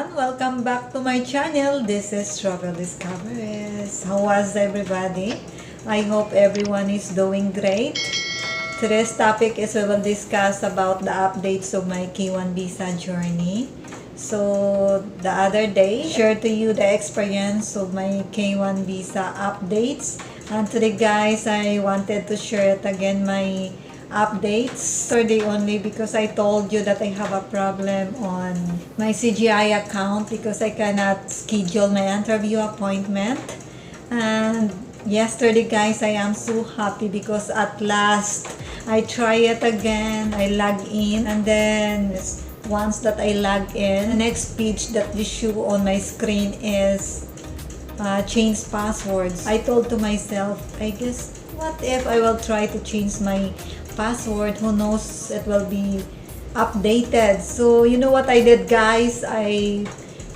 everyone, welcome back to my channel. This is Travel Discoveries. How was everybody? I hope everyone is doing great. Today's topic is we will discuss about the updates of my K1 visa journey. So the other day, share to you the experience of my K1 visa updates. And today guys, I wanted to share it again my updates yesterday only because I told you that I have a problem on my CGI account because I cannot schedule my interview appointment. And yesterday guys, I am so happy because at last I try it again. I log in, and then once that I log in, the next page that you show on my screen is change passwords. I told to myself, I guess what if I will try to change my password, who knows, it will be updated. So you know what I did guys, I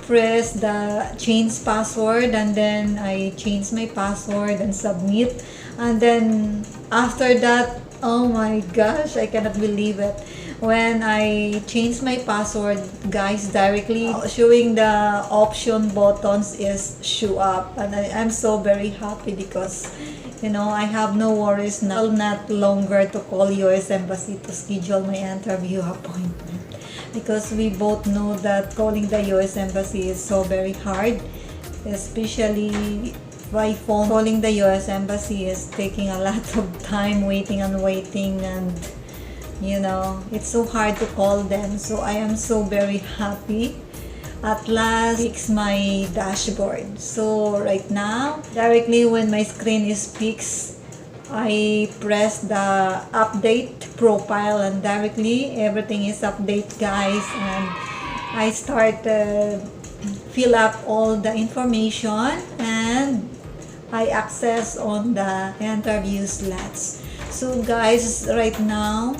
pressed the change password, and then I changed my password and submit. And then after that, oh my gosh, I cannot believe it, when I changed my password guys, directly showing the option buttons is show up, and I'm so very happy because you know, I have no worries now, not longer to call US Embassy to schedule my interview appointment. Because we both know that calling the US Embassy is so very hard, especially by phone. Calling the US Embassy is taking a lot of time, waiting, and you know, it's so hard to call them. So I am so very happy at last fix my dashboard. So right now, directly when my screen is fixed, I press the update profile, and directly everything is update guys, and I start fill up all the information, and I access on the interview slots. So guys, right now,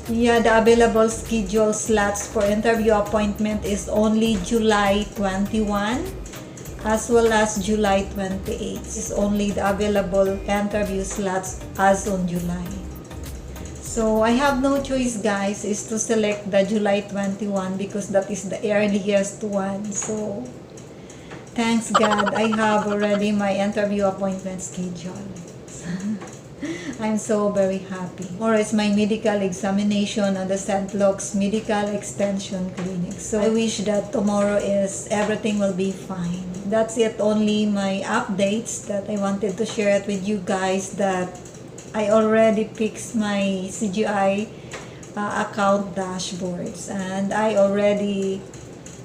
yeah, the available schedule slots for interview appointment is only July 21 as well as July 28. It's only the available interview slots as on July. So I have no choice guys, is to select the July 21 because that is the earliest one. So thanks God, I have already my interview appointment scheduled. I'm so very happy. Or it's my medical examination on the St. Luke's Medical Extension Clinic. So I wish that tomorrow is everything will be fine. That's it, only my updates that I wanted to share it with you guys, that I already fixed my CGI account dashboards, and I already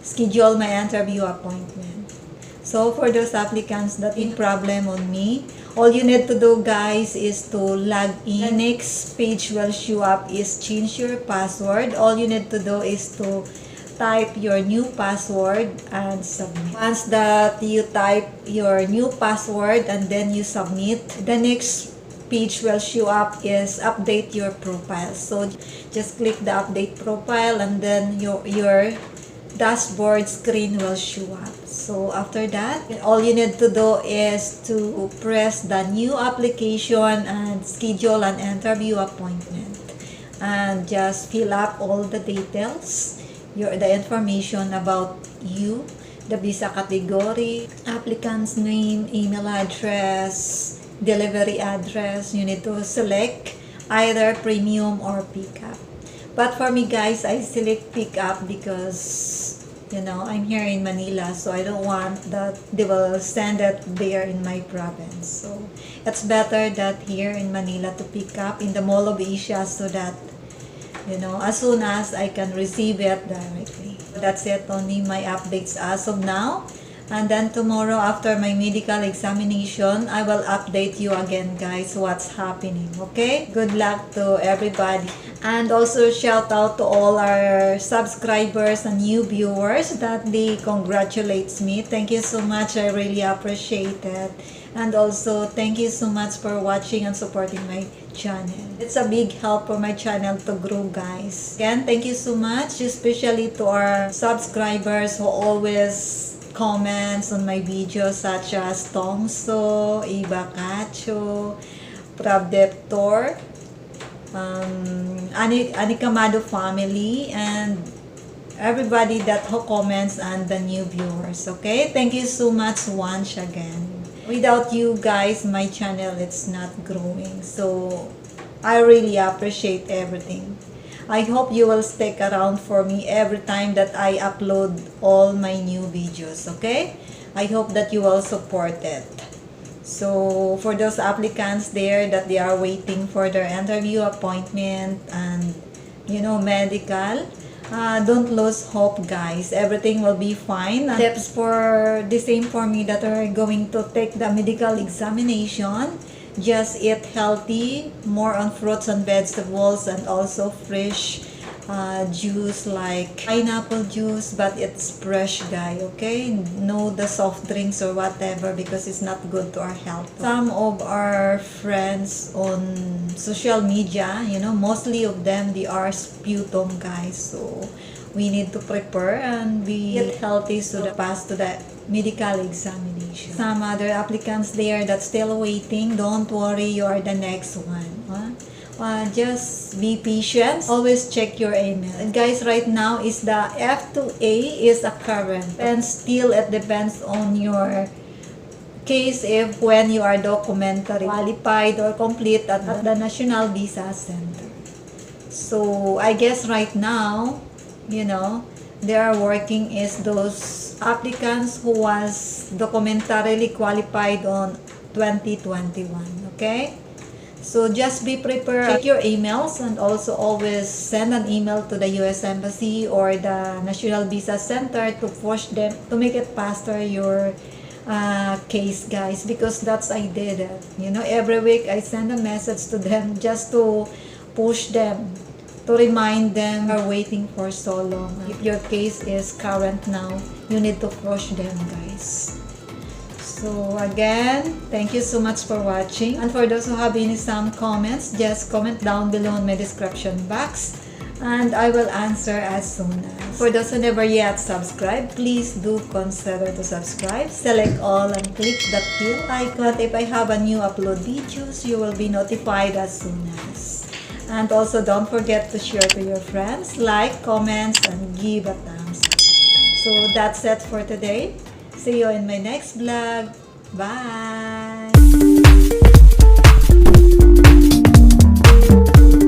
scheduled my interview appointment. So for those applicants that in problem on me, all you need to do guys is to log in. The next page will show up is change your password. All you need to do is to type your new password and submit. Once that you type your new password and then you submit, the next page will show up is update your profile. So just click the update profile, and then your dashboard screen will show up. So after that, all you need to do is to press the new application and schedule an interview appointment, and just fill up all the details, the information about you, the visa category, applicant's name, email address, delivery address. You need to select either premium or pickup. But for me guys, I select pickup because you know, I'm here in Manila, so I don't want that they will send it there in my province. So it's better that here in Manila to pick up in the Mall of Asia, so that you know, as soon as I can receive it directly. That's it, only my updates as of now. And then tomorrow after my medical examination, I will update you again guys what's happening. Okay, good luck to everybody, and also shout out to all our subscribers and new viewers that they congratulates me. Thank you so much, I really appreciate it. And also thank you so much for watching and supporting my channel. It's a big help for my channel to grow guys. Again, thank you so much, especially to our subscribers who always comments on my videos, such as Tongso, Iba Cacho, Pravdeptor, Anikamado family, and everybody that who comments and the new viewers. Okay, thank you so much once again. Without you guys, my channel it's not growing. So I really appreciate everything. I hope you will stick around for me every time that I upload all my new videos, okay? I hope that you will support it. So, for those applicants there that they are waiting for their interview appointment and, medical, don't lose hope, guys. Everything will be fine. Tips for the same for me that are going to take the medical examination. Just eat healthy, more on fruits and vegetables, and also fresh juice like pineapple juice, but it's fresh, guy, okay? No the soft drinks or whatever because it's not good to our health. Some of our friends on social media, mostly of them, they are sputum, guys. So we need to prepare and be healthy so that pass to the medical examination. Some other applicants there that's still waiting, don't worry, you are the next one. Just be patient. Always check your email. And guys, right now is the F2A is a current, and still it depends on your case if when you are documentary qualified or complete at the National Visa Center. So I guess right now, they are working is those applicants who was documentarily qualified on 2021, okay? So just be prepared. Check your emails and also always send an email to the US Embassy or the National Visa Center to push them to make it faster your case, guys, because that's I did it. Every week I send a message to them just to push them, to remind them are waiting for so long. If your case is current now, you need to push them, guys. So again, thank you so much for watching. And for those who have some comments, just comment down below in my description box and I will answer as soon as. For those who never yet subscribed, please do consider to subscribe. Select all and click that bell icon. If I have a new upload videos, you will be notified as soon as. And also don't forget to share to your friends, like, comments, and give a thumbs up. So that's it for today. See you in my next vlog. Bye!